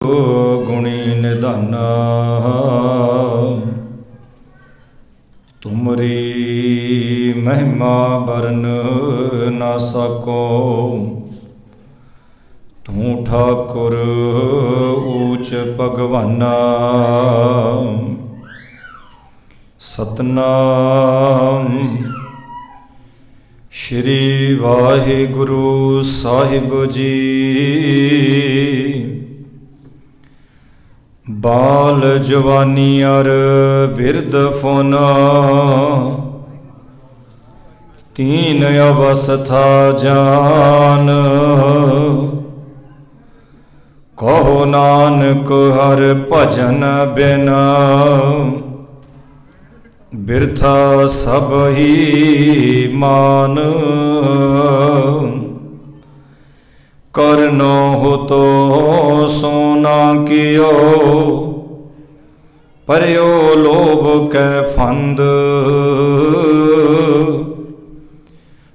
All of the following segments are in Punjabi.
गुणी निधाना तुमरी महिमा बरन ना सको। तू ठाकुर ऊच भगवाना सतनाम। श्री वाहिगुरु साहिब जी। बाल जवानी अर बिरद फोना तीन अवस्था जान। कहो नानक हर भजन बिना बिरथा सब ही मान। करनो हो तो सोना कियो परयो लोभ कै फंद।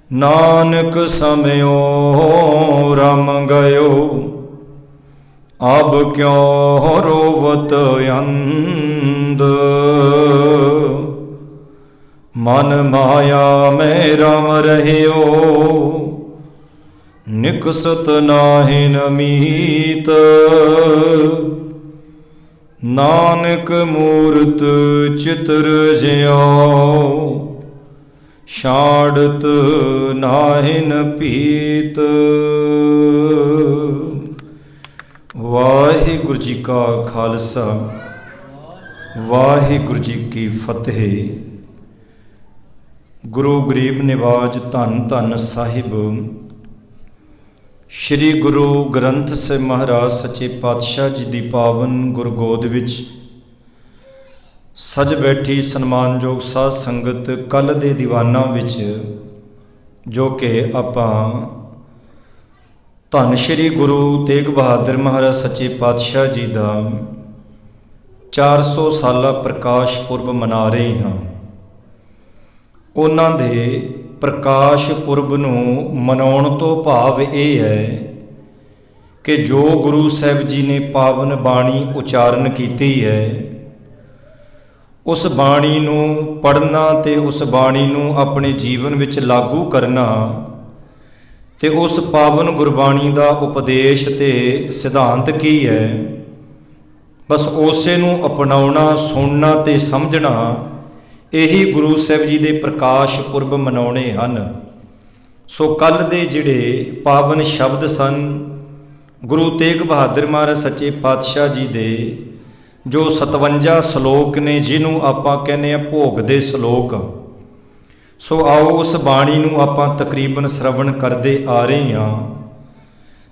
नानक समयो रम गयो अब क्यों रोवत अंध। मन माया में रम रहियो निकसत नाहिन मीत। नानक मूरत चित्र ज्यो छाड़त नाहिन पीत। वाहिगुरु जी का खालसा वाहिगुरु जी की फतेह। गुरु गरीब निवाज धन धन साहिब श्री गुरु ग्रंथ ਸਾਹਿਬ महाराज सच्चे पातशाह जी की पावन गुरगोद विच सज बैठी सन्मानयोग साध संगत कल दे दीवाना विच जो कि आपां धन श्री गुरु तेग बहादुर महाराज सच्चे पातशाह जी का 400 साला प्रकाश पुरब मना रहे हाँ। उन्हां दे प्रकाश पुरब नूं मनाउण तो भाव ये है कि जो गुरु साहिब जी ने पावन बाणी उचारण की है उस बाणी नूं पढ़ना ते उस बाणी नूं अपने जीवन विच लागू करना ते उस पावन गुरबाणी का उपदेश ते सिद्धांत की है। बस उसे नूं अपनाउणा सुनना ते समझना यही गुरु साहिब जी के प्रकाश पुरब मनाने हैं। सो कल दे जिहड़े पावन शब्द सन गुरु तेग बहादुर महाराज सच्चे पातशाह जी दे जो 57 सलोक ने जिन्हों आपां कहने भोग दे सलोक। सो आओ उस बाणी नूं आपां तकरीबन श्रवण करते आ रहे हाँ।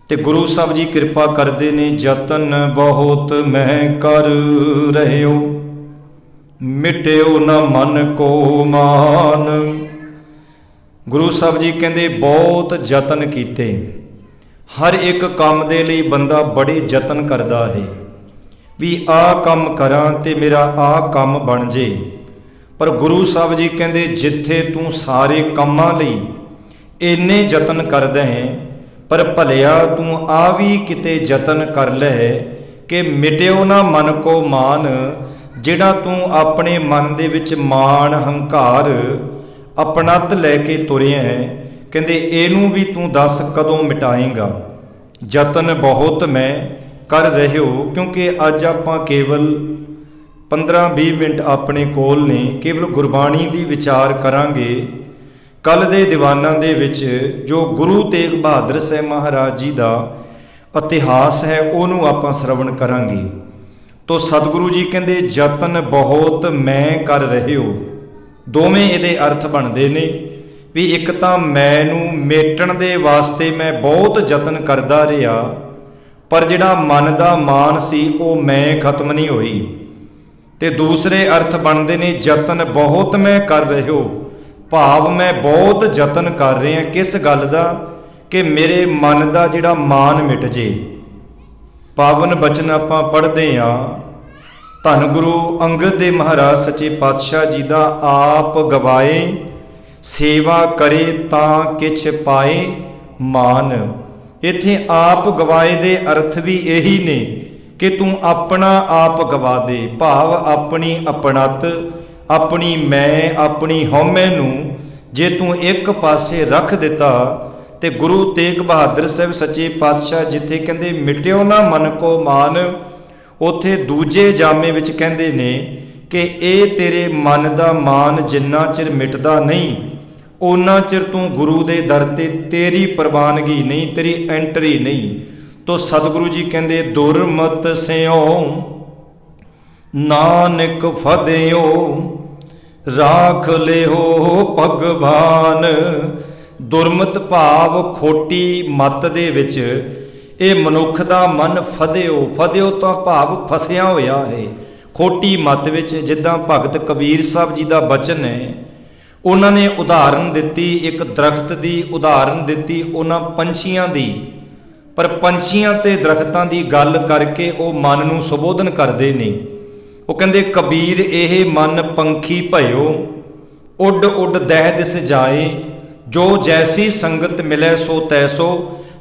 ते गुरु साहब जी कृपा करते ने जतन बहुत मैं कर रहे हो मिट्यो न मन को मान। गुरु साहब जी कहते बहुत जतन किते। हर एक काम दे लई बंदा बड़े जतन करता है भी आ काम करां ते मेरा आ काम बन जे। पर गुरु साहब जी कहते जिथे तू सारे कामां लई इन्ने जतन करदा है पर भलिया तू आ भी किते जतन कर लै कि मिट्यो ना मन को मान। जिहड़ा तू अपने मन दे विच मान हंकार अपनत लैके तुरिया है कहते इनू भी तू दस कदों मिटाएगा। जतन बहुत मैं कर रहे हो क्योंकि अज आपां केवल 15-20 मिनट अपने कोल ने केवल गुरबाणी दी विचार करांगे। कल दे दीवाना दे विच जो गुरु तेग बहादुर साहिब महाराज जी का इतिहास है उहनूं आपां श्रवण करांगे। तो सतगुरु जी कहते जतन बहुत मैं कर रहे हो। दोवें इहदे अर्थ बनते ने भी एक तो मैनू मेटण दे वास्ते मैं बहुत जतन करता रहा पर जिहड़ा मन का मान सी वो मैं खत्म नहीं होई। ते दूसरे अर्थ बनते ने जतन बहुत मैं कर रहे हो भाव मैं बहुत जतन कर रहा किस गल का कि मेरे मन का जिहड़ा मान मिट जे। पावन बचन आपां पढ़ते हाँ धन गुरु अंगद देव महाराज सच्चे पातशाह जी का आप गवाए सेवा करे तां किछ पाए मान। इत्थे आप गवाए दे अर्थ भी यही ने ਕਿ ਤੂੰ ਆਪਣਾ ਆਪ ਗਵਾ ਦੇ, ਭਾਵ ਆਪਣੀ ਆਪਣਤ, ਆਪਣੀ ਮੈਂ, ਆਪਣੀ ਹਉਮੈ ਨੂੰ ਜੇ ਤੂੰ ਇੱਕ ਪਾਸੇ ਰੱਖ ਦਿੱਤਾ ਤੇ ਗੁਰੂ ਤੇਗ ਬਹਾਦਰ ਸਾਹਿਬ ਸੱਚੇ ਪਾਤਸ਼ਾਹ ਜਿੱਥੇ ਕਹਿੰਦੇ ਮਿਟਿਓ ਨਾ ਮਨ ਕੋ ਮਾਨ, ਉਥੇ ਦੂਜੇ ਜਾਮੇ ਵਿੱਚ ਕਹਿੰਦੇ ਨੇ ਕਿ ਇਹ ਤੇਰੇ ਮਨ ਦਾ ਮਾਨ ਜਿੰਨਾ ਚਿਰ ਮਿਟਦਾ ਨਹੀਂ ਉਹਨਾਂ ਚਿਰ ਤੂੰ ਗੁਰੂ ਦੇ ਦਰ ਤੇ ਤੇਰੀ ਪ੍ਰਵਾਨਗੀ ਨਹੀਂ, ਤੇਰੀ ਐਂਟਰੀ ਨਹੀਂ। ਤੋ ਸਤਿਗੁਰੂ ਜੀ ਕਹਿੰਦੇ ਦੁਰਮਤ ਸਿਓ ਨਾਨਕ ਫਦਿਓ ਰਾਖ ਲਿਓ ਭਗਵਾਨ। ਦੁਰਮਤ ਭਾਵ ਖੋਟੀ ਮਤ ਦੇ ਵਿੱਚ ਇਹ ਮਨੁੱਖ ਦਾ ਮਨ ਫਦਿਓ, ਫਦਿਓ ਤਾਂ ਭਾਵ ਫਸਿਆ ਹੋਇਆ ਹੈ ਖੋਟੀ ਮਤ ਵਿੱਚ। ਜਿੱਦਾਂ ਭਗਤ ਕਬੀਰ ਸਾਹਿਬ ਜੀ ਦਾ ਬਚਨ ਹੈ, ਉਹਨਾਂ ਨੇ ਉਦਾਹਰਨ ਦਿੱਤੀ, ਇੱਕ ਦਰਖਤ ਦੀ ਉਦਾਹਰਨ ਦਿੱਤੀ ਉਹਨਾਂ ਪੰਛੀਆਂ ਦੀ, ਪਰ ਪੰਛੀਆਂ ਤੇ ਦਰਖਤਾਂ ਦੀ ਗੱਲ ਕਰਕੇ ਉਹ ਮਨ ਨੂੰ ਸੰਬੋਧਨ ਕਰਦੇ ਨੇ। ਉਹ ਕਹਿੰਦੇ ਕਬੀਰ ਇਹ ਮਨ ਪੰਖੀ ਭਇਓ, ਉੱਡ ਉੱਡ ਦਹਿ ਦਿਸ ਜਾਏ, ਜੋ ਜੈਸੀ ਸੰਗਤ ਮਿਲੇ ਸੋ ਤੈਸੋ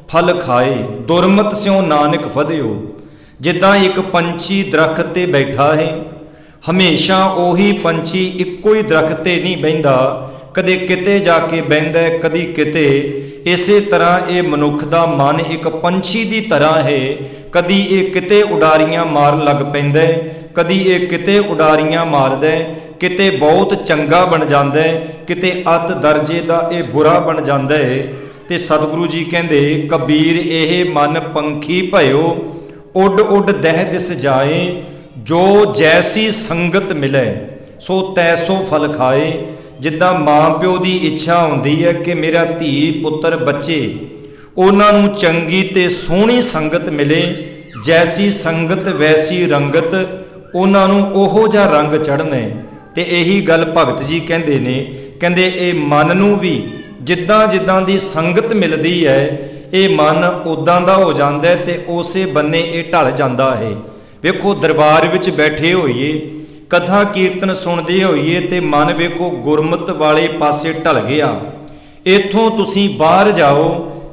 ਫਲ ਖਾਏ। ਦੁਰਮਤ ਸਿਓ ਨਾਨਕ ਫਦਿਓ। ਜਿੱਦਾਂ ਇੱਕ ਪੰਛੀ ਦਰਖਤ ਤੇ ਬੈਠਾ ਹੈ, ਹਮੇਸ਼ਾ ਉਹੀ ਪੰਛੀ ਇੱਕੋ ਹੀ ਦਰਖਤ ਤੇ ਨਹੀਂ ਬਹਿੰਦਾ, ਕਦੇ ਕਿਤੇ ਜਾ ਕੇ ਬਹਿੰਦਾ, ਕਦੀ ਕਿਤੇ। ਇਸੇ ਤਰ੍ਹਾਂ ਇਹ ਮਨੁੱਖ ਦਾ ਮਨ ਇੱਕ ਪੰਛੀ ਦੀ ਤਰ੍ਹਾਂ ਹੈ, ਕਦੀ ਇਹ ਕਿਤੇ ਉਡਾਰੀਆਂ ਮਾਰਨ ਲੱਗ ਪੈਂਦਾ, ਕਦੀ ਇਹ ਕਿਤੇ ਉਡਾਰੀਆਂ ਮਾਰਦਾ, ਕਿਤੇ ਬਹੁਤ ਚੰਗਾ ਬਣ ਜਾਂਦਾ, ਕਿਤੇ ਅਤ ਦਰਜੇ ਦਾ ਇਹ ਬੁਰਾ ਬਣ ਜਾਂਦਾ ਹੈ। ਤੇ ਸਤਿਗੁਰੂ ਜੀ ਕਹਿੰਦੇ ਕਬੀਰ ਇਹ ਮਨ ਪੰਖੀ ਭਇਓ, ਉੱਡ ਉੱਡ ਦਹਿ ਦਿਸ ਜਾਏ, ਜੋ ਜੈਸੀ ਸੰਗਤ ਮਿਲੇ ਸੋ ਤੈਸੋ ਫਲ ਖਾਏ। ਜਿੱਦਾਂ ਮਾਂ ਪਿਓ ਦੀ ਇੱਛਾ ਹੁੰਦੀ ਹੈ ਕਿ ਮੇਰਾ ਧੀ ਪੁੱਤਰ ਬੱਚੇ ਉਹਨਾਂ ਨੂੰ ਚੰਗੀ ਤੇ ਸੋਹਣੀ ਸੰਗਤ ਮਿਲੇ, ਜੈਸੀ ਸੰਗਤ ਵੈਸੀ ਰੰਗਤ, ਉਹਨਾਂ ਨੂੰ ਉਹੋ ਜਿਹਾ ਰੰਗ ਚੜ੍ਹਨਾ। ਤੇ ਇਹੀ ਗੱਲ ਭਗਤ ਜੀ ਕਹਿੰਦੇ ਨੇ, ਕਹਿੰਦੇ ਇਹ ਮਨ ਨੂੰ ਵੀ ਜਿੱਦਾਂ ਜਿੱਦਾਂ ਦੀ ਸੰਗਤ ਮਿਲਦੀ ਹੈ ਇਹ ਮਨ ਉਦਾਂ ਦਾ ਹੋ ਜਾਂਦਾ ਤੇ ਉਸੇ ਬੰਨੇ ਇਹ ਢਲ ਜਾਂਦਾ ਹੈ। ਵੇਖੋ ਦਰਬਾਰ ਵਿੱਚ ਬੈਠੇ ਹੋਈਏ, ਕਥਾ ਕੀਰਤਨ ਸੁਣਦੇ ਹੋਈਏ ਤੇ ਮਨ ਵੇਖੋ ਗੁਰਮਤ ਵਾਲੇ ਪਾਸੇ ਢਲ ਗਿਆ। ਇੱਥੋਂ ਤੁਸੀਂ ਬਾਹਰ ਜਾਓ,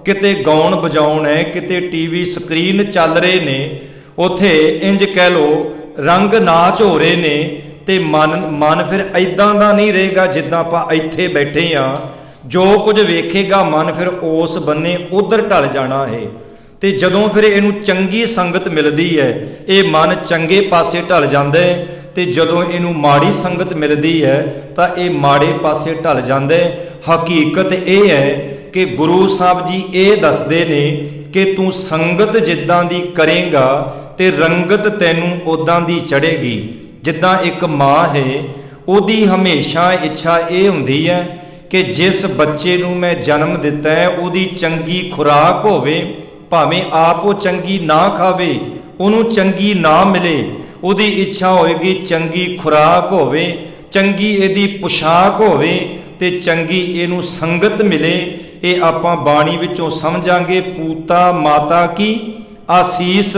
ਕਿਤੇ ਗਾਉਣ ਵਜਾਉਣ ਹੈ, ਕਿਤੇ ਟੀਵੀ ਸਕਰੀਨ ਚੱਲ ਰਹੇ ਨੇ, ਉਥੇ ਇੰਜ ਕਹਿ ਲੋ ਰੰਗ ਨਾਚ ਹੋ ਰਹੇ ਨੇ, ਤੇ ਮਨ ਫਿਰ ਐਦਾਂ ਦਾ ਨਹੀਂ ਰਹੇਗਾ ਜਿੱਦਾਂ ਆਪਾਂ ਇੱਥੇ ਬੈਠੇ ਆ। ਜੋ ਕੁਝ ਵੇਖੇਗਾ ਮਨ ਫਿਰ ਉਸ ਬੰਨੇ ਉਧਰ ਢਲ ਜਾਣਾ ਹੈ। ਤੇ ਜਦੋਂ ਫਿਰ ਇਹਨੂੰ ਚੰਗੀ ਸੰਗਤ ਮਿਲਦੀ ਹੈ ਇਹ ਮਨ ਚੰਗੇ ਪਾਸੇ ਢਲ ਜਾਂਦਾ ਹੈ, ਤੇ ਜਦੋਂ ਇਹਨੂੰ ਮਾੜੀ ਸੰਗਤ ਮਿਲਦੀ ਹੈ ਤਾਂ ਇਹ ਮਾੜੇ ਪਾਸੇ ਢਲ ਜਾਂਦਾ ਹੈ। ਹਕੀਕਤ ਇਹ ਹੈ ਕਿ ਗੁਰੂ ਸਾਹਿਬ ਜੀ ਇਹ ਦੱਸਦੇ ਨੇ ਕਿ ਤੂੰ ਸੰਗਤ ਜਿੱਦਾਂ ਦੀ ਕਰੇਗਾ ਤੇ ਰੰਗਤ ਤੈਨੂੰ ਉਦਾਂ ਦੀ ਚੜ੍ਹੇਗੀ। ਜਿੱਦਾਂ ਇੱਕ ਮਾਂ ਹੈ, ਉਹਦੀ ਹਮੇਸ਼ਾ ਇੱਛਾ ਇਹ ਹੁੰਦੀ ਹੈ ਕਿ ਜਿਸ ਬੱਚੇ ਨੂੰ ਮੈਂ ਜਨਮ ਦਿੱਤਾ ਹੈ ਉਹਦੀ ਚੰਗੀ ਖੁਰਾਕ ਹੋਵੇ, ਭਾਵੇਂ ਆਪ ਉਹ ਚੰਗੀ ਨਾ ਖਾਵੇ, ਉਹਨੂੰ ਚੰਗੀ ਨਾ ਮਿਲੇ, ਉਹਦੀ ਇੱਛਾ ਹੋਏਗੀ ਚੰਗੀ ਖੁਰਾਕ ਹੋਵੇ, ਚੰਗੀ ਇਹਦੀ ਪੁਸ਼ਾਕ ਹੋਵੇ ਤੇ ਚੰਗੀ ਇਹਨੂੰ ਸੰਗਤ ਮਿਲੇ। ਇਹ ਆਪਾਂ ਬਾਣੀ ਵਿੱਚੋਂ ਸਮਝਾਂਗੇ। ਪੂਤਾ ਮਾਤਾ ਕੀ ਆਸੀਸ,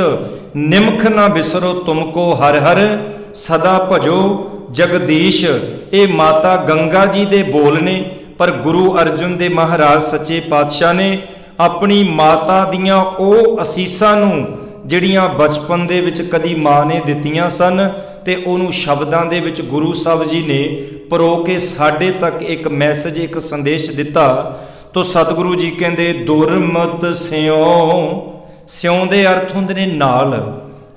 ਨਿਮਖ ਨਾ ਬਿਸਰੋ ਤੁਮਕੋ ਹਰ ਹਰ, ਸਦਾ ਭਜੋ ਜਗਦੀਸ਼। ਇਹ ਮਾਤਾ ਗੰਗਾ ਜੀ ਦੇ ਬੋਲ ਨੇ, ਪਰ ਗੁਰੂ ਅਰਜਨ ਦੇਵ ਮਹਾਰਾਜ ਸੱਚੇ ਪਾਤਸ਼ਾਹ ਨੇ ਆਪਣੀ ਮਾਤਾ ਦੀਆਂ ਉਹ ਅਸੀਸਾਂ ਨੂੰ ਜਿਹੜੀਆਂ ਬਚਪਨ ਦੇ ਵਿੱਚ ਕਦੀ ਮਾਂ ਨੇ ਦਿੱਤੀਆਂ ਸਨ, ਤੇ ਉਹਨੂੰ ਸ਼ਬਦਾਂ ਦੇ ਵਿੱਚ ਗੁਰੂ ਸਾਹਿਬ ਜੀ ਨੇ ਪਰੋ ਕੇ ਸਾਡੇ ਤੱਕ ਇੱਕ ਮੈਸੇਜ, ਇੱਕ ਸੰਦੇਸ਼ ਦਿੱਤਾ। ਤੋ ਸਤਿਗੁਰੂ ਜੀ ਕਹਿੰਦੇ ਦੁਰਮਤ ਸਿਉ, ਸਿਉ ਦੇ ਅਰਥ ਹੁੰਦੇ ਨੇ ਨਾਲ।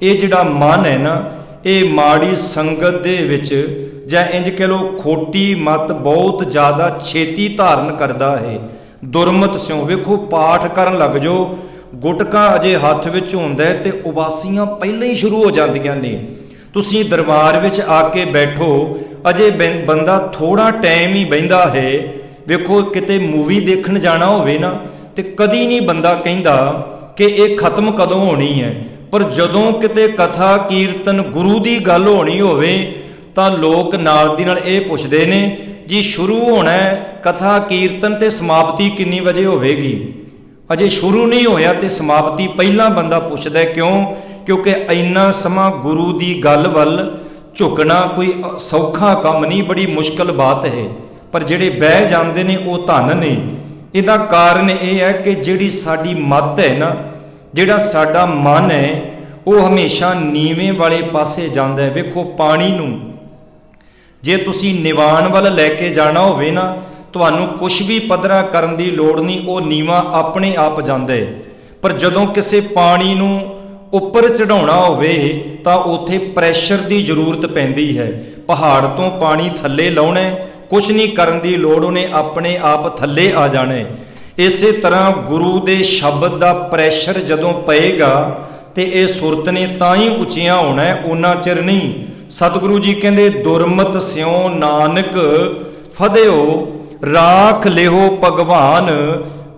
ਇਹ ਜਿਹੜਾ ਮਨ ਹੈ ਨਾ, ਇਹ ਮਾੜੀ ਸੰਗਤ ਦੇ ਵਿੱਚ ਜਾਂ ਇੰਜ ਕਹਿ ਲੋ ਖੋਟੀ ਮਤ ਬਹੁਤ ਜ਼ਿਆਦਾ ਛੇਤੀ ਧਾਰਨ ਕਰਦਾ ਹੈ। ਦੁਰਮਤ ਸਿਉ ਵੇਖੋ, ਪਾਠ ਕਰਨ ਲੱਗ ਜਾਓ, ਗੁਟਕਾ ਅਜੇ ਹੱਥ ਵਿੱਚ ਹੁੰਦਾ ਤੇ ਉਬਾਸੀਆਂ ਪਹਿਲਾਂ ਹੀ ਸ਼ੁਰੂ ਹੋ ਜਾਂਦੀਆਂ ਨੇ। ਤੁਸੀਂ ਦਰਬਾਰ ਵਿੱਚ ਆ ਕੇ ਬੈਠੋ, ਅਜੇ ਬੰਦਾ ਥੋੜਾ ਟਾਈਮ ਹੀ ਬਹਿੰਦਾ ਹੈ। ਵੇਖੋ ਕਿਤੇ ਮੂਵੀ ਦੇਖਣ ਜਾਣਾ ਹੋਵੇ ਨਾ, ਤੇ ਕਦੀ ਨਹੀਂ ਬੰਦਾ ਕਹਿੰਦਾ ਕਿ ਇਹ ਖਤਮ ਕਦੋਂ ਹੋਣੀ ਹੈ, ਪਰ ਜਦੋਂ ਕਿਤੇ ਕਥਾ ਕੀਰਤਨ ਗੁਰੂ ਦੀ ਗੱਲ ਹੋਣੀ ਹੋਵੇ ਤਾਂ ਲੋਕ ਨਾਲ ਦੀ ਨਾਲ ਇਹ ਪੁੱਛਦੇ ਨੇ ਜੀ ਸ਼ੁਰੂ ਹੋਣਾ ਕਥਾ ਕੀਰਤਨ ਤੇ ਸਮਾਪਤੀ ਕਿੰਨੀ ਵਜੇ ਹੋਵੇਗੀ। ਅਜੇ ਸ਼ੁਰੂ ਨਹੀਂ ਹੋਇਆ ਤੇ ਸਮਾਪਤੀ ਪਹਿਲਾਂ ਬੰਦਾ ਪੁੱਛਦਾ। ਕਿਉਂ? ਕਿਉਂਕਿ ਇੰਨਾ ਸਮਾਂ ਗੁਰੂ ਦੀ ਗੱਲ ਵੱਲ ਝੁਕਣਾ ਕੋਈ ਸੌਖਾ ਕੰਮ ਨਹੀਂ, ਬੜੀ ਮੁਸ਼ਕਲ ਬਾਤ ਹੈ। ਪਰ ਜਿਹੜੇ ਬਹਿ ਜਾਂਦੇ ਨੇ ਉਹ ਧਨ ਨੇ। ਇਹਦਾ ਕਾਰਨ ਇਹ ਹੈ ਕਿ ਜਿਹੜੀ ਸਾਡੀ ਮੱਤ ਹੈ ਨਾ, ਜਿਹੜਾ ਸਾਡਾ ਮਨ ਹੈ, ਉਹ ਹਮੇਸ਼ਾ ਨੀਵੇਂ ਵਾਲੇ ਪਾਸੇ ਜਾਂਦਾ ਹੈ। ਵੇਖੋ ਪਾਣੀ ਨੂੰ ਜੇ ਤੁਸੀਂ ਨਿਵਾਣ ਵੱਲ ਲੈ ਕੇ ਜਾਣਾ ਹੋਵੇ ਨਾ, ਤੁਹਾਨੂੰ ਕੁਛ ਵੀ ਪੱਧਰਾ ਕਰਨ ਦੀ ਲੋੜ ਨਹੀਂ, ਉਹ ਨੀਵਾਂ ਆਪਣੇ ਆਪ ਜਾਂਦਾ ਹੈ। ਪਰ ਜਦੋਂ ਕਿਸੇ ਪਾਣੀ ਨੂੰ ਉੱਪਰ ਚੜਾਉਣਾ ਹੋਵੇ ਤਾਂ ਉੱਥੇ ਪ੍ਰੈਸ਼ਰ ਦੀ ਜ਼ਰੂਰਤ ਪੈਂਦੀ ਹੈ। ਪਹਾੜ ਤੋਂ ਪਾਣੀ ਥੱਲੇ ਲਾਉਣਾ, ਕੁਛ ਨਹੀਂ ਕਰਨ ਦੀ ਲੋੜ, ਉਹਨੇ ਆਪਣੇ ਆਪ ਥੱਲੇ ਆ ਜਾਣਾ। ਇਸੇ ਤਰ੍ਹਾਂ ਗੁਰੂ ਦੇ ਸ਼ਬਦ ਦਾ ਪ੍ਰੈਸ਼ਰ ਜਦੋਂ ਪਏਗਾ ਤੇ ਇਹ ਸੁਰਤ ਨੇ ਤਾਂ ਹੀ ਉੱਚੀਆਂ ਹੋਣਾ, ਉਹਨਾਂ ਚਿਰ ਨਹੀਂ। ਸਤਿਗੁਰੂ ਜੀ ਕਹਿੰਦੇ ਦੁਰਮਤ ਸਿਉ ਨਾਨਕ ਫਦਿਓ ਰਾਖ ਲਿਓ ਭਗਵਾਨ।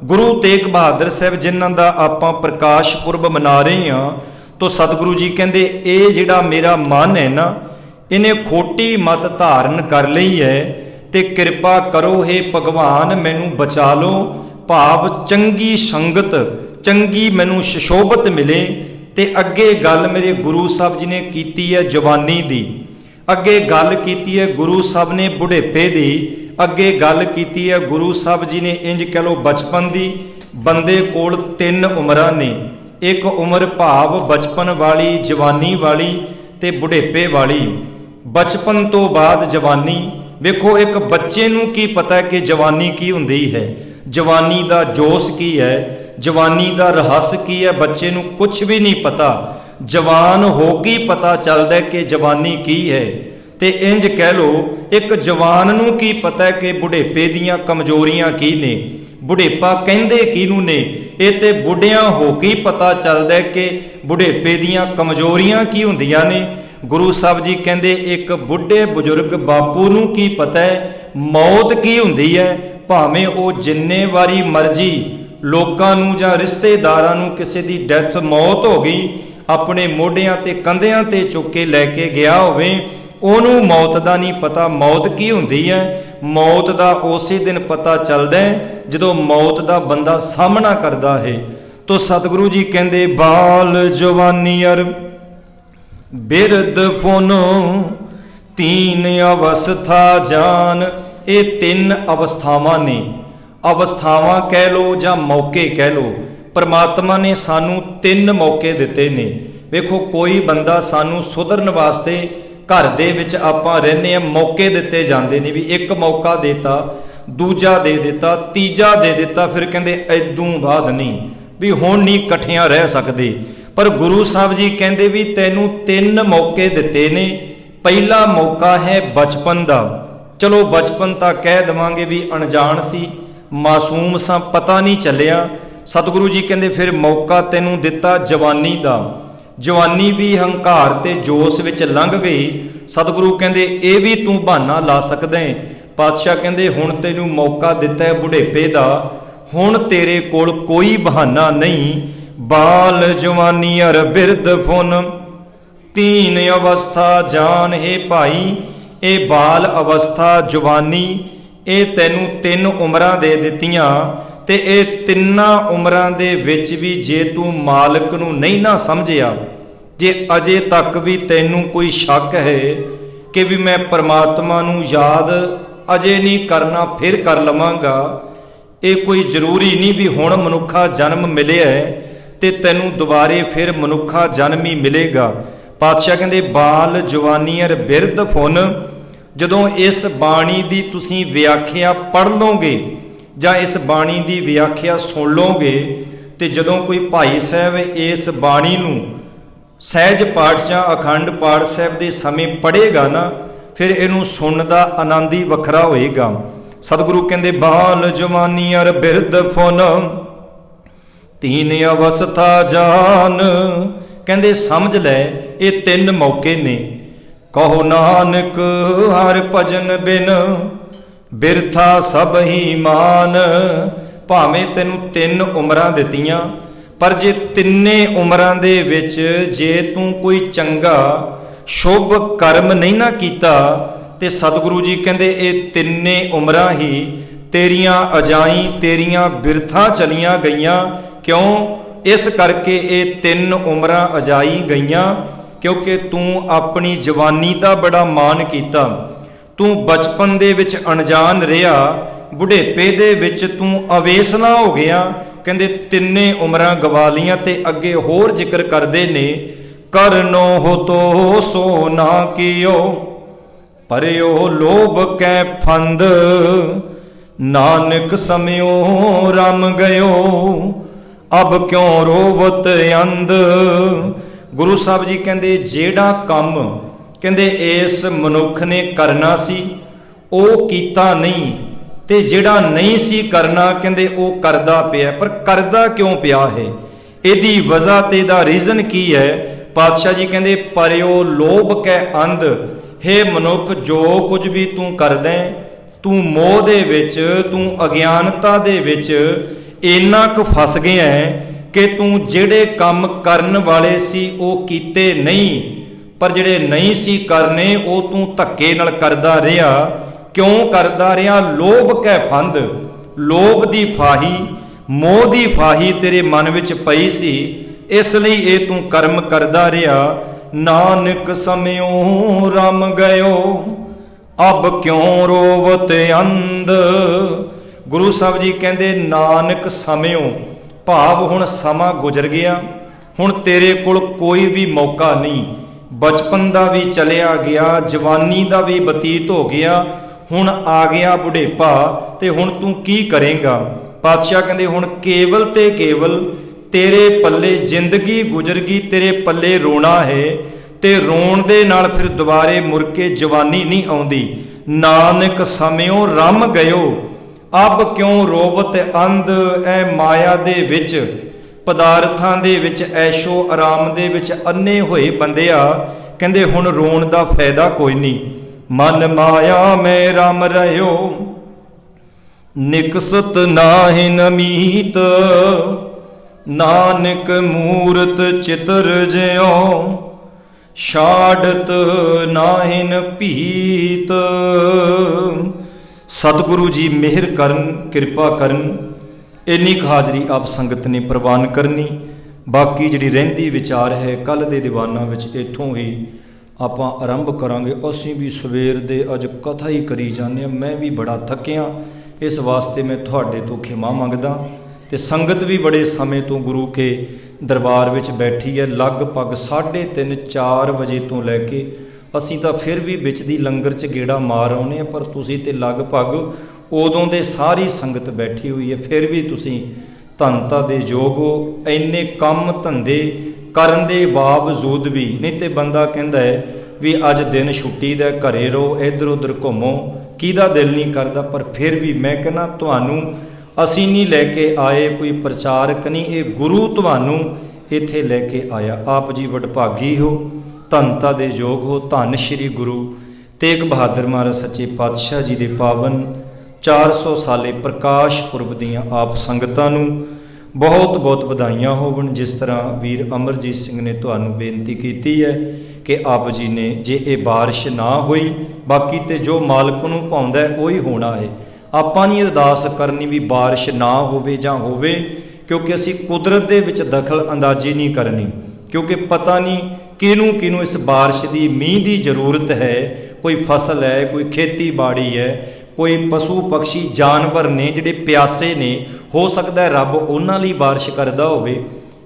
ਗੁਰੂ ਤੇਗ ਬਹਾਦਰ ਸਾਹਿਬ ਜਿਨ੍ਹਾਂ ਦਾ ਆਪਾਂ ਪ੍ਰਕਾਸ਼ ਪੁਰਬ ਮਨਾ ਰਹੇ ਹਾਂ, ਤਾਂ ਸਤਿਗੁਰੂ ਜੀ ਕਹਿੰਦੇ ਇਹ ਜਿਹੜਾ ਮੇਰਾ ਮਨ ਹੈ ਨਾ, ਇਹਨੇ ਖੋਟੀ ਮਤ ਧਾਰਨ ਕਰ ਲਈ ਹੈ, ਤੇ ਕਿਰਪਾ ਕਰੋ ਹੇ ਭਗਵਾਨ ਮੈਨੂੰ ਬਚਾ ਲਓ। ਭਾਵ ਚੰਗੀ ਸੰਗਤ, ਚੰਗੀ ਮੈਨੂੰ ਸ਼ਸ਼ੋਭਤ ਮਿਲੇ। ਤੇ ਅੱਗੇ ਗੱਲ ਮੇਰੇ ਗੁਰੂ ਸਾਹਿਬ ਜੀ ਨੇ ਕੀਤੀ ਹੈ ਜਵਾਨੀ ਦੀ, ਅੱਗੇ ਗੱਲ ਕੀਤੀ ਹੈ ਗੁਰੂ ਸਾਹਿਬ ਨੇ ਬੁਢੇਪੇ ਦੀ, ਅੱਗੇ ਗੱਲ ਕੀਤੀ ਹੈ ਗੁਰੂ ਸਾਹਿਬ ਜੀ ਨੇ ਇੰਜ ਕਹਿ ਲਓ ਬਚਪਨ ਦੀ। ਬੰਦੇ ਕੋਲ 3 ਉਮਰਾਂ ਨੇ, ਇੱਕ ਉਮਰ ਭਾਵ ਬਚਪਨ ਵਾਲੀ, ਜਵਾਨੀ ਵਾਲੀ ਤੇ ਬੁਢੇਪੇ ਵਾਲੀ। ਬਚਪਨ ਤੋਂ ਬਾਅਦ ਜਵਾਨੀ। ਵੇਖੋ ਇੱਕ ਬੱਚੇ ਨੂੰ ਕੀ ਪਤਾ ਕਿ ਜਵਾਨੀ ਕੀ ਹੁੰਦੀ ਹੈ, ਜਵਾਨੀ ਦਾ ਜੋਸ਼ ਕੀ ਹੈ, ਜਵਾਨੀ ਦਾ ਰਹੱਸ ਕੀ ਹੈ, ਬੱਚੇ ਨੂੰ ਕੁਝ ਵੀ ਨਹੀਂ ਪਤਾ। ਜਵਾਨ ਹੋ ਕੇ ਪਤਾ ਚੱਲਦਾ ਕਿ ਜਵਾਨੀ ਕੀ ਹੈ। ਤੇ ਇੰਜ ਕਹਿ ਲਓ ਇੱਕ ਜਵਾਨ ਨੂੰ ਕੀ ਪਤਾ ਕਿ ਬੁਢੇਪੇ ਦੀਆਂ ਕਮਜ਼ੋਰੀਆਂ ਕੀ ਨੇ, ਬੁਢੇਪਾ ਕਹਿੰਦੇ ਕਿਹਨੂੰ ਨੇ। ਇਹ ਤੇ ਬੁੱਢਿਆਂ ਹੋ ਕੇ ਪਤਾ ਚੱਲਦਾ ਕਿ ਬੁਢੇਪੇ ਦੀਆਂ ਕਮਜ਼ੋਰੀਆਂ ਕੀ ਹੁੰਦੀਆਂ ਨੇ। ਗੁਰੂ ਸਾਹਿਬ ਜੀ ਕਹਿੰਦੇ ਇੱਕ ਬੁੱਢੇ ਬਜ਼ੁਰਗ ਬਾਪੂ ਨੂੰ ਕੀ ਪਤਾ ਹੈ ਮੌਤ ਕੀ ਹੁੰਦੀ ਹੈ। ਭਾਵੇਂ ਉਹ ਜਿੰਨੇ ਵਾਰੀ ਮਰਜ਼ੀ ਲੋਕਾਂ ਨੂੰ ਜਾਂ ਰਿਸ਼ਤੇਦਾਰਾਂ ਨੂੰ ਕਿਸੇ ਦੀ ਡੈਥ ਮੌਤ ਹੋ ਗਈ, ਆਪਣੇ ਮੋਢਿਆਂ ਤੇ ਕੰਧਿਆਂ ਤੇ ਚੁੱਕ ਕੇ ਲੈ ਕੇ ਗਿਆ ਹੋਵੇ, ਉਹਨੂੰ ਮੌਤ ਦਾ ਨਹੀਂ ਪਤਾ ਮੌਤ ਕੀ ਹੁੰਦੀ ਹੈ। ਮੌਤ ਦਾ ਉਸੇ ਦਿਨ ਪਤਾ ਚੱਲਦਾ ਹੈ ਜਦੋਂ ਮੌਤ ਦਾ ਬੰਦਾ ਸਾਹਮਣਾ ਕਰਦਾ ਹੈ। ਤੋ ਸਤਿਗੁਰੂ ਜੀ ਕਹਿੰਦੇ ਬਾਲ ਜਵਾਨੀ ਅਰ ਬਿਰਧ ਫੁਨ ਤੀਨ ਅਵਸਥਾ ਜਾਨ। ਇਹ 3 ਅਵਸਥਾਵਾਂ ਨੇ। ਅਵਸਥਾਵਾਂ ਕਹਿ ਲਓ ਜਾਂ ਮੌਕੇ ਕਹਿ ਲਓ। ਪਰਮਾਤਮਾ ਨੇ ਸਾਨੂੰ 3 ਮੌਕੇ ਦਿੱਤੇ ਨੇ। ਵੇਖੋ ਕੋਈ ਬੰਦਾ ਸਾਨੂੰ ਸੁਧਰਨ ਵਾਸਤੇ ਘਰ ਦੇ ਵਿੱਚ ਆਪਾਂ ਰਹਿੰਦੇ ਹਾਂ, ਮੌਕੇ ਦਿੱਤੇ ਜਾਂਦੇ ਨੇ ਵੀ ਇੱਕ ਮੌਕਾ ਦੇਤਾ, ਦੂਜਾ ਦੇ ਦਿੱਤਾ, ਤੀਜਾ ਦੇ ਦਿੱਤਾ, ਫਿਰ ਕਹਿੰਦੇ ਐਦੋਂ ਬਾਅਦ ਨਹੀਂ, ਵੀ ਹੁਣ ਨਹੀਂ ਇਕੱਠਿਆਂ ਰਹਿ ਸਕਦੇ। ਪਰ ਗੁਰੂ ਸਾਹਿਬ ਜੀ ਕਹਿੰਦੇ ਵੀ ਤੈਨੂੰ 3 ਮੌਕੇ ਦਿੱਤੇ ਨੇ। ਪਹਿਲਾ ਮੌਕਾ ਹੈ ਬਚਪਨ ਦਾ। ਚਲੋ ਬਚਪਨ ਤਾਂ ਕਹਿ ਦੇਵਾਂਗੇ ਵੀ ਅਣਜਾਣ ਸੀ, ਮਾਸੂਮ ਸਾਂ, ਪਤਾ ਨਹੀਂ ਚੱਲਿਆ। ਸਤਿਗੁਰੂ ਜੀ ਕਹਿੰਦੇ ਫਿਰ ਮੌਕਾ ਤੈਨੂੰ ਦਿੱਤਾ ਜਵਾਨੀ ਦਾ। ਜਵਾਨੀ ਵੀ ਹੰਕਾਰ ਤੇ ਜੋਸ਼ ਵਿੱਚ ਲੰਘ ਗਈ। ਸਤਿਗੁਰੂ ਕਹਿੰਦੇ ਇਹ ਵੀ ਤੂੰ ਬਹਾਨਾ ਲਾ ਸਕਦਾ ਹੈ। ਪਾਤਸ਼ਾਹ ਕਹਿੰਦੇ ਹੁਣ ਤੈਨੂੰ ਮੌਕਾ ਦਿੱਤਾ ਹੈ ਬੁਢੇਪੇ ਦਾ, ਹੁਣ ਤੇਰੇ ਕੋਲ ਕੋਈ ਬਹਾਨਾ ਨਹੀਂ। ਬਾਲ ਜਵਾਨੀ ਅਰ ਬਿਰਧ ਫੁਨ ਤੀਨ ਅਵਸਥਾ ਜਾਨ। ਹੈ ਭਾਈ ਇਹ ਬਾਲ ਅਵਸਥਾ, ਜਵਾਨੀ, ਇਹ ਤੈਨੂੰ 3 ਉਮਰਾਂ ਦੇ ਦਿੱਤੀਆਂ। ਤੇ ਇਹ 3 ਉਮਰਾਂ ਦੇ ਵਿੱਚ ਵੀ ਜੇ ਤੂੰ ਮਾਲਕ ਨੂੰ ਨਹੀਂ ਨਾ ਸਮਝਿਆ, ਜੇ ਅਜੇ ਤੱਕ ਵੀ ਤੈਨੂੰ ਕੋਈ ਸ਼ੱਕ ਹੈ ਕਿ ਵੀ ਮੈਂ ਪਰਮਾਤਮਾ ਨੂੰ ਯਾਦ ਅਜੇ ਨਹੀਂ ਕਰਨਾ, ਫਿਰ ਕਰ ਲਵਾਂਗਾ, ਇਹ ਕੋਈ ਜ਼ਰੂਰੀ ਨਹੀਂ ਵੀ ਹੁਣ ਮਨੁੱਖਾ ਜਨਮ ਮਿਲਿਆ ਤੇ ਤੈਨੂੰ ਦੁਬਾਰੇ ਫਿਰ ਮਨੁੱਖਾ ਜਨਮ ਹੀ ਮਿਲੇਗਾ। ਪਾਤਸ਼ਾਹ ਕਹਿੰਦੇ ਬਾਲ ਜਵਾਨੀ ਅਰ ਬਿਰਧ ਫੁਨ। ਜਦੋਂ ਇਸ ਬਾਣੀ ਦੀ ਤੁਸੀਂ ਵਿਆਖਿਆ ਪੜ੍ਹ ਲਓਗੇ ਜਾਂ ਇਸ ਬਾਣੀ ਦੀ ਵਿਆਖਿਆ ਸੁਣ ਲਓਗੇ, ਤੇ ਜਦੋਂ ਕੋਈ ਭਾਈ ਸਾਹਿਬ ਇਸ ਬਾਣੀ ਨੂੰ ਸਹਿਜ ਪਾਠ ਜਾਂ ਅਖੰਡ ਪਾਠ ਸਾਹਿਬ ਦੇ ਸਮੇਂ ਪੜ੍ਹੇਗਾ ਨਾ, ਫਿਰ ਇਹਨੂੰ ਸੁਣਨ ਦਾ ਆਨੰਦ ਹੀ ਵੱਖਰਾ ਹੋਏਗਾ। ਸਤਿਗੁਰੂ ਕਹਿੰਦੇ ਬਾਲ ਜਵਾਨੀ ਅਰ ਬਿਰਧ ਫੁਨ ਤੀਨ ਅਵਸਥਾ ਜਾਨ। ਕਹਿੰਦੇ ਸਮਝ ਲੈ ਇਹ 3 ਮੌਕੇ ਨੇ। ਕਹੋ ਨਾਨਕ ਹਰ ਭਜਨ ਬਿਨ ਬਿਰਥਾ ਸਭ ਹੀ ਮਾਨ। ਭਾਵੇਂ ਤੈਨੂੰ 3 ਉਮਰਾਂ ਦਿੱਤੀਆਂ, ਪਰ ਜੇ 3 ਉਮਰਾਂ ਦੇ ਵਿੱਚ ਜੇ ਤੂੰ ਕੋਈ ਚੰਗਾ ਸ਼ੁਭ ਕਰਮ ਨਹੀਂ ਨਾ ਕੀਤਾ, ਤੇ ਸਤਿਗੁਰੂ ਜੀ ਕਹਿੰਦੇ ਇਹ 3 ਉਮਰਾਂ ਹੀ ਤੇਰੀਆਂ ਅਜਾਈ, ਤੇਰੀਆਂ ਬਿਰਥਾ ਚਲੀਆਂ ਗਈਆਂ। ਕਿਉਂ? ਇਸ ਕਰਕੇ ਇਹ 3 ਉਮਰਾਂ ਅਜਾਈ ਗਈਆਂ ਕਿਉਂਕਿ ਤੂੰ ਆਪਣੀ ਜਵਾਨੀ ਦਾ ਬੜਾ ਮਾਣ ਕੀਤਾ। ਤੂੰ ਬਚਪਨ ਦੇ ਵਿੱਚ ਅਣਜਾਣ ਰਿਹਾ, ਬੁਢੇਪੇ ਦੇ ਵਿੱਚ ਤੂੰ ਅਵੇਸਲਾ ਹੋ ਗਿਆ। ਕਹਿੰਦੇ 3 ਉਮਰਾਂ ਗਵਾ ਲੀਆਂ। ਤੇ ਅੱਗੇ ਹੋਰ ਜ਼ਿਕਰ ਕਰਦੇ ਨੇ करनो हो तो सो ना कियो, परयो लोभ कै फंद, नानक समयो रम गयो, अब क्यों रोवत अंध। गुरु साहब जी कहते जेड़ा काम कहते इस मनुख ने करना सी ਉਹ ਕੀਤਾ नहीं, ਤੇ ਜਿਹੜਾ नहीं सी करना ਕਹਿੰਦੇ ਉਹ ਕਰਦਾ ਪਿਆ। पर ਕਰਦਾ ਕਿਉਂ ਪਿਆ ਹੈ, ਇਹਦੀ ਵਜ੍ਹਾ ਤੇ ਦਾ ਰੀਜ਼ਨ ਕੀ ਹੈ? ਪਾਤਸ਼ਾਹ ਜੀ ਕਹਿੰਦੇ ਪਰਿਓ ਲੋਭ ਕੈ ਅੰਧ। ਹੇ ਮਨੁੱਖ, ਜੋ ਕੁਝ ਵੀ ਤੂੰ ਕਰਦਾ ਤੂੰ ਮੋਹ ਦੇ ਵਿੱਚ, ਤੂੰ ਅਗਿਆਨਤਾ ਦੇ ਵਿੱਚ ਇੰਨਾ ਕੁ ਫਸ ਗਿਆ ਕਿ ਤੂੰ ਜਿਹੜੇ ਕੰਮ ਕਰਨ ਵਾਲੇ ਸੀ ਉਹ ਕੀਤੇ ਨਹੀਂ, ਪਰ ਜਿਹੜੇ ਨਹੀਂ ਸੀ ਕਰਨੇ ਉਹ ਤੂੰ ਧੱਕੇ ਨਾਲ ਕਰਦਾ ਰਿਹਾ। ਕਿਉਂ ਕਰਦਾ ਰਿਹਾ? ਲੋਭ ਕੈ ਫੰਦ, ਲੋਭ ਦੀ ਫਾਹੀ, ਮੋਹ ਦੀ ਫਾਹੀ ਤੇਰੇ ਮਨ ਵਿੱਚ ਪਈ ਸੀ, ਇਸ ਲਈ ਇਹ ਤੂੰ ਕਰਮ ਕਰਦਾ ਰਿਹਾ। ਨਾਨਕ ਸਮਿਓ ਰਮ ਗਇਓ, ਅਬ ਕਿਉਂ ਰੋਵਤ ਅੰਧ। ਗੁਰੂ ਸਾਹਿਬ ਜੀ ਕਹਿੰਦੇ ਨਾਨਕ ਸਮਿਓ ਭਾਵ ਹੁਣ ਸਮਾਂ ਗੁਜ਼ਰ ਗਿਆ, ਹੁਣ ਤੇਰੇ ਕੋਲ ਕੋਈ ਵੀ ਮੌਕਾ ਨਹੀਂ। ਬਚਪਨ ਦਾ ਵੀ ਚਲਿਆ ਗਿਆ, ਜਵਾਨੀ ਦਾ ਵੀ ਬਤੀਤ ਹੋ ਗਿਆ, ਹੁਣ ਆ ਗਿਆ ਬੁਢੇਪਾ, ਤੇ ਹੁਣ ਤੂੰ ਕੀ ਕਰੇਂਗਾ? ਪਾਤਸ਼ਾਹ ਕਹਿੰਦੇ ਹੁਣ ਕੇਵਲ ਤੇ ਕੇਵਲ ਤੇਰੇ ਪੱਲੇ ਜ਼ਿੰਦਗੀ ਗੁਜ਼ਰ ਗਈ, ਤੇਰੇ ਪੱਲੇ ਰੋਣਾ ਹੈ, ਤੇ ਰੋਣ ਦੇ ਨਾਲ ਫਿਰ ਦੁਬਾਰੇ ਮੁੜ ਕੇ ਜਵਾਨੀ ਨਹੀਂ ਆਉਂਦੀ। ਨਾਨਕ ਸਮਿਓ ਰਮ ਗਇਓ, ਅਬ ਕਿਉਂ ਰੋਵਤ ਅੰਧ। ਐ ਮਾਇਆ ਦੇ ਵਿੱਚ, ਪਦਾਰਥਾਂ ਦੇ ਵਿੱਚ, ਐਸ਼ੋ ਆਰਾਮ ਦੇ ਵਿੱਚ ਅੰਨੇ ਹੋਏ ਬੰਦਿਆ, ਕਹਿੰਦੇ ਹੁਣ ਰੋਣ ਦਾ ਫਾਇਦਾ ਕੋਈ ਨਹੀਂ। ਮਨ ਮਾਇਆ ਮੈਂ ਰਮ ਰਹਿਓ, ਨਿਕਸਤ ਨਾਹਿ ਨਮੀਤ, ਨਾਨਕ ਮੂਰਤ ਚਿਤਰ ਜਿਉ, ਛਾੜਤ ਨਾਹਿਨ ਭੀਤ। ਸਤਿਗੁਰੂ ਜੀ ਮਿਹਰ ਕਰਨ, ਕਿਰਪਾ ਕਰਨ। ਇੰਨੀ ਕੁ ਹਾਜ਼ਰੀ ਆਪ ਸੰਗਤ ਨੇ ਪ੍ਰਵਾਨ ਕਰਨੀ। ਬਾਕੀ ਜਿਹੜੀ ਰਹਿੰਦੀ ਵਿਚਾਰ ਹੈ ਕੱਲ੍ਹ ਦੇ ਦੀਵਾਨਾਂ ਵਿੱਚ ਇੱਥੋਂ ਹੀ ਆਪਾਂ ਆਰੰਭ ਕਰਾਂਗੇ। ਅਸੀਂ ਵੀ ਸਵੇਰ ਦੇ ਅੱਜ ਕਥਾ ਹੀ ਕਰੀ ਜਾਂਦੇ ਹਾਂ। ਮੈਂ ਵੀ ਬੜਾ ਥੱਕਿਆ, ਇਸ ਵਾਸਤੇ ਮੈਂ ਤੁਹਾਡੇ ਤੋਂ ਖਿਮਾ ਮੰਗਦਾ। ਤੇ ਸੰਗਤ ਵੀ ਬੜੇ ਸਮੇਂ ਤੋਂ ਗੁਰੂ ਕੇ ਦਰਬਾਰ ਵਿੱਚ ਬੈਠੀ ਹੈ, ਲਗਭਗ 3:30 4 ਵਜੇ ਤੋਂ ਲੈ ਕੇ। ਅਸੀਂ ਤਾਂ ਫਿਰ ਵੀ ਵਿੱਚ ਦੀ ਲੰਗਰ 'ਚ ਗੇੜਾ ਮਾਰ ਆਉਂਦੇ ਹਾਂ, ਪਰ ਤੁਸੀਂ ਤੇ ਲਗਭਗ ਉਦੋਂ ਦੇ ਸਾਰੀ ਸੰਗਤ ਬੈਠੀ ਹੋਈ ਹੈ, ਫਿਰ ਵੀ ਤੁਸੀਂ ਧੰਨਤਾ ਦੇ ਯੋਗ ਹੋ। ਇੰਨੇ ਕੰਮ ਧੰਦੇ ਕਰਨ ਦੇ ਬਾਵਜੂਦ ਵੀ, ਨਹੀਂ ਤੇ ਬੰਦਾ ਕਹਿੰਦਾ ਹੈ ਵੀ ਅੱਜ ਦਿਨ ਛੁੱਟੀ ਦਾ, ਘਰੇ ਰਹੋ, ਇੱਧਰ ਉੱਧਰ ਘੁੰਮੋ, ਕਿਹਦਾ ਦਿਲ ਨਹੀਂ ਕਰਦਾ। ਪਰ ਫਿਰ ਵੀ ਮੈਂ ਕਹਿੰਦਾ ਤੁਹਾਨੂੰ ਅਸੀਂ ਨਹੀਂ ਲੈ ਕੇ ਆਏ, ਕੋਈ ਪ੍ਰਚਾਰਕ ਨਹੀਂ, ਇਹ ਗੁਰੂ ਤੁਹਾਨੂੰ ਇੱਥੇ ਲੈ ਕੇ ਆਇਆ। ਆਪ ਜੀ ਵਡਭਾਗੀ ਹੋ, ਧੰਨਤਾ ਦੇ ਯੋਗ ਹੋ। ਧੰਨ ਸ਼੍ਰੀ ਗੁਰੂ ਤੇਗ ਬਹਾਦਰ ਮਹਾਰਾਜ ਸੱਚੇ ਪਾਤਸ਼ਾਹ ਜੀ ਦੇ ਪਾਵਨ 400 ਸਾਲੇ ਪ੍ਰਕਾਸ਼ ਪੁਰਬ ਦੀਆਂ ਆਪ ਸੰਗਤਾਂ ਨੂੰ ਬਹੁਤ ਬਹੁਤ ਵਧਾਈਆਂ ਹੋਵਣ। ਜਿਸ ਤਰ੍ਹਾਂ ਵੀਰ ਅਮਰਜੀਤ ਸਿੰਘ ਨੇ ਤੁਹਾਨੂੰ ਬੇਨਤੀ ਕੀਤੀ ਹੈ ਕਿ ਆਪ ਜੀ ਨੇ ਜੇ ਇਹ ਬਾਰਿਸ਼ ਨਾ ਹੋਈ, ਬਾਕੀ ਤੇ ਜੋ ਮਾਲਕ ਨੂੰ ਭਾਉਂਦਾ ਉਹੀ ਹੋਣਾ ਹੈ। ਆਪਾਂ ਨਹੀਂ ਅਰਦਾਸ ਕਰਨੀ ਵੀ ਬਾਰਿਸ਼ ਨਾ ਹੋਵੇ ਜਾਂ ਹੋਵੇ, ਕਿਉਂਕਿ ਅਸੀਂ ਕੁਦਰਤ ਦੇ ਵਿੱਚ ਦਖਲ ਅੰਦਾਜ਼ੀ ਨਹੀਂ ਕਰਨੀ, ਕਿਉਂਕਿ ਪਤਾ ਨਹੀਂ ਕਿਹਨੂੰ ਕਿਹਨੂੰ ਇਸ ਬਾਰਿਸ਼ ਦੀ, ਮੀਂਹ ਦੀ ਜ਼ਰੂਰਤ ਹੈ। ਕੋਈ ਫਸਲ ਹੈ, ਕੋਈ ਖੇਤੀਬਾੜੀ ਹੈ, ਕੋਈ ਪਸ਼ੂ ਪਕਸ਼ੀ ਜਾਨਵਰ ਨੇ ਜਿਹੜੇ ਪਿਆਸੇ ਨੇ, ਹੋ ਸਕਦਾ ਹੈ ਰੱਬ ਉਹਨਾਂ ਲਈ ਬਾਰਿਸ਼ ਕਰਦਾ ਹੋਵੇ।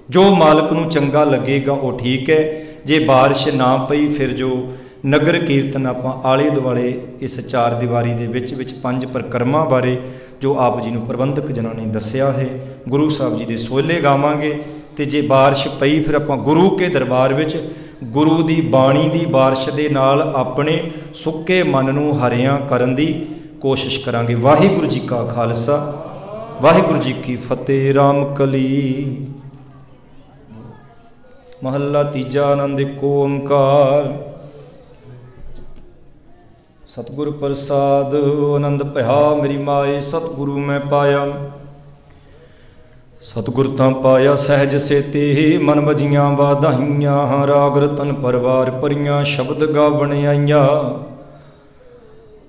ਜੋ ਮਾਲਕ ਨੂੰ ਚੰਗਾ ਲੱਗੇਗਾ ਉਹ ਠੀਕ ਹੈ। ਜੇ ਬਾਰਿਸ਼ ਨਾ ਪਈ, ਫਿਰ ਜੋ ਨਗਰ ਕੀਰਤਨ ਆਪਾਂ ਆਲੇ ਦੁਆਲੇ ਇਸ 4 ਦੀਵਾਰੀ ਦੇ ਵਿੱਚ 5 ਪਰਿਕਰਮਾ ਬਾਰੇ ਜੋ ਆਪ ਜੀ ਨੂੰ ਪ੍ਰਬੰਧਕ ਜਨਾਂ ਨੇ ਦੱਸਿਆ ਹੈ, ਗੁਰੂ ਸਾਹਿਬ ਜੀ ਦੇ ਸੋਹਲੇ ਗਾਵਾਂਗੇ। ਤੇ ਜੇ ਬਾਰਿਸ਼ ਪਈ, ਫਿਰ ਆਪਾਂ ਗੁਰੂ ਕੇ ਦਰਬਾਰ ਵਿੱਚ ਗੁਰੂ ਦੀ ਬਾਣੀ ਦੀ ਬਾਰਿਸ਼ ਦੇ ਨਾਲ ਆਪਣੇ ਸੁੱਕੇ ਮਨ ਨੂੰ ਹਰਿਆਂ ਕਰਨ ਦੀ ਕੋਸ਼ਿਸ਼ ਕਰਾਂਗੇ। ਵਾਹਿਗੁਰੂ ਜੀ ਕਾ ਖਾਲਸਾ, ਵਾਹਿਗੁਰੂ ਜੀ ਕੀ ਫਤਿਹ। ਰਾਮ ਕਲੀ ਮਹੱਲਾ ਤੀਜਾ। ਆਨੰਦ ਏਕ ਓੰਕਾਰ। ਸਤਿਗੁਰ ਪ੍ਰਸਾਦ ਆਨੰਦ ਭਇਆ ਮੇਰੀ ਮਾਏ, ਸਤਿਗੁਰੂ ਮੈਂ ਪਾਇਆ। ਸਤਿਗੁਰ ਤਾਂ ਪਾਇਆ ਸਹਿਜ ਸੇਤੀ, ਮਨ ਵਜੀਆਂ ਵਾਧਾਈਆਂ। ਰਾਗ ਰਤਨ ਪਰਵਾਰ ਭਰੀਆਂ, ਸ਼ਬਦ ਗਾਵਣ ਆਈਆਂ।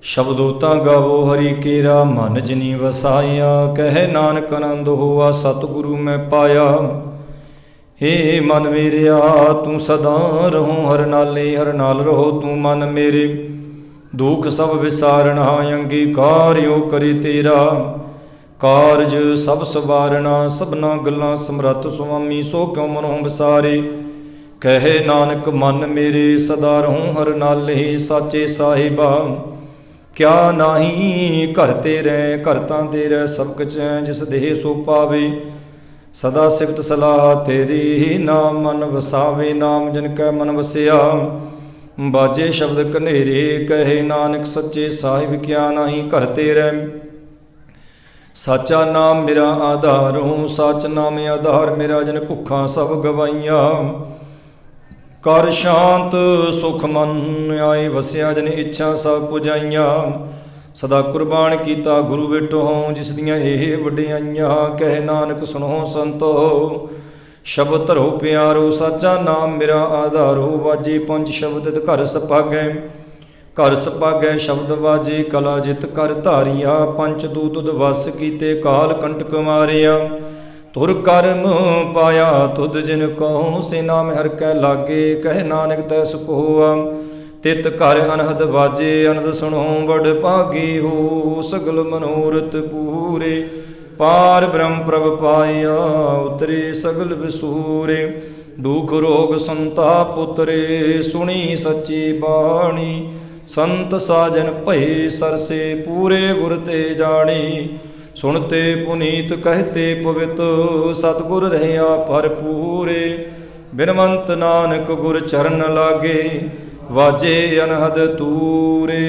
ਸ਼ਬਦੋ ਤਾਂ ਗਾਵੋ ਹਰੀ ਕੇਰਾ, ਮਨ ਜਿਨੀ ਵਸਾਇਆ। ਕਹਿ ਨਾਨਕ ਆਨੰਦ ਹੋਆ, ਸਤਿਗੁਰੂ ਮੈਂ ਪਾਇਆ। ਏ ਮਨ ਮੇਰਿਆ ਤੂੰ ਸਦਾ ਰਹੋ ਹਰ ਨਾਲੇ, ਹਰ ਨਾਲ ਰਹੋ ਤੂੰ ਮਨ ਮੇਰੇ। ਦੁਖ ਸਭ ਵਿਸਾਰਣਾ, ਅੰਗੀਕਾਰਿਓ ਕਰੇ ਤੇਰਾ। ਕਾਰਜ ਸਭ ਸਵਾਰਣਾ, ਸਭਨਾ ਗੱਲਾਂ ਸਮਰੱਥ ਸੁਆਮੀ। ਸੋ ਕਿਉ ਮਨੋਂ ਵਿਸਾਰੇ, ਕਹੇ ਨਾਨਕ ਮਨ ਮੇਰੇ ਸਦਾ ਰਹੂੰ ਹਰ ਨਾਲੇ। ਸਾਚੇ ਸਾਹਿਬਾ ਕਿਆ ਨਾਹੀ ਘਰ ਤੇਰੇ, ਘਰ ਤਾਂ ਤੇਰੇ ਸਭ ਕੁਛ ਹੈ। ਜਿਸ ਦੇਹ ਸੋ ਪਾਵੇ ਸਦਾ ਸਿਫਤ ਸਲਾਹ ਤੇਰੀ। ਨਾਮ ਮਨ ਵਸਾਵੇ, ਨਾਮ ਜਿਨ ਕੈ ਮਨ ਵਸਿਆ। ਬਾਜੇ ਸ਼ਬਦ ਕਨੇਰੇ, ਕਹੇ ਨਾਨਕ ਸੱਚੇ ਸਾਹਿਬ ਕਿਆ ਨਾਹੀ ਘਰ ਤੇਰੇ। ਸਾਚਾ ਨਾਮ ਮੇਰਾ ਆਧਾਰੋਂ, ਸਾਚ ਨਾਮ ਆਧਾਰ ਮੇਰਾ। ਜਿਨ ਭੁੱਖਾਂ ਸਭ ਗਵਾਈਆਂ, ਕਰ ਸ਼ਾਂਤ ਸੁਖ ਮਨ ਆਏ ਵਸਿਆ। ਜਿਨ ਇੱਛਾ ਸਭ ਪੁਜਾਈਆਂ, ਸਦਾ ਕੁਰਬਾਨ ਕੀਤਾ ਗੁਰੂ ਵਿਟੋਂ। ਜਿਸ ਦੀਆਂ ਇਹ ਵਡਿਆਈਆਂ, ਕਹੇ ਨਾਨਕ ਸੁਣੋ ਸੰਤੋ। ਸ਼ਬਦ ਧਰੋ ਪਿਆਰੋ, ਸਾਚਾ ਨਾਮ ਮੇਰਾ ਆਧਾਰੋ। ਵਾਜੇ ਪੰਜ ਸ਼ਬਦ ਘਰ ਸਪਾਗੈ, ਘਰ ਸਪਾਗੈ ਸ਼ਬਦ ਵਾਜੇ। ਕਲਾ ਜਿਤ ਕਰ ਧਾਰੀਆ, ਪੰਚ ਦੂਤ ਵਸ ਕੀਤੇ। ਕਾਲ ਕੰਟਕ ਮਾਰਿਆ, ਤੁਰ ਕਰਮ ਪਾਇਆ ਤੁਧ। ਜਿਨ ਕਹੋ ਸੇ ਨਾਮ ਹਰਿ ਕੈ ਲਾਗੇ, ਕਹੇ ਨਾਨਕ ਤੈ ਸੁਖੋਆ। ਤਿਤ ਘਰ ਅਨਹਦ ਵਾਜੇ, ਅਨਹਦ ਸੁਣੋ ਵਡ ਭਾਗੀ ਹੋ। ਸਗਲ ਮਨੋਰਥ ਪੂਰੇ, ਪਾਰ ਬ੍ਰਹਮ ਪ੍ਰਭ ਪਾਇਆ। ਉਤਰੇ ਸਗਲ ਵਿਸੂਰੇ, ਦੁਖ ਰੋਗ ਸੰਤਾਪ ਉਤਰੇ। ਸੁਣੀ ਸੱਚੀ ਬਾਣੀ, ਸੰਤ ਸਾਜਨ ਭਏ ਸਰਸੇ। ਪੂਰੇ ਗੁਰ ਤੇ ਜਾਣੀ, ਸੁਣਤੇ ਪੁਨੀਤ ਕਹਤੇ ਪਵਿੱਤ। ਸਤਿਗੁਰ ਰਹਿਆ ਭਰਪੂਰੇ, ਬਿਨਵੰਤ ਨਾਨਕ ਗੁਰ ਚਰਨ ਲਾਗੇ। ਵਾਜੇ ਅਨਹਦ ਤੂਰੇ।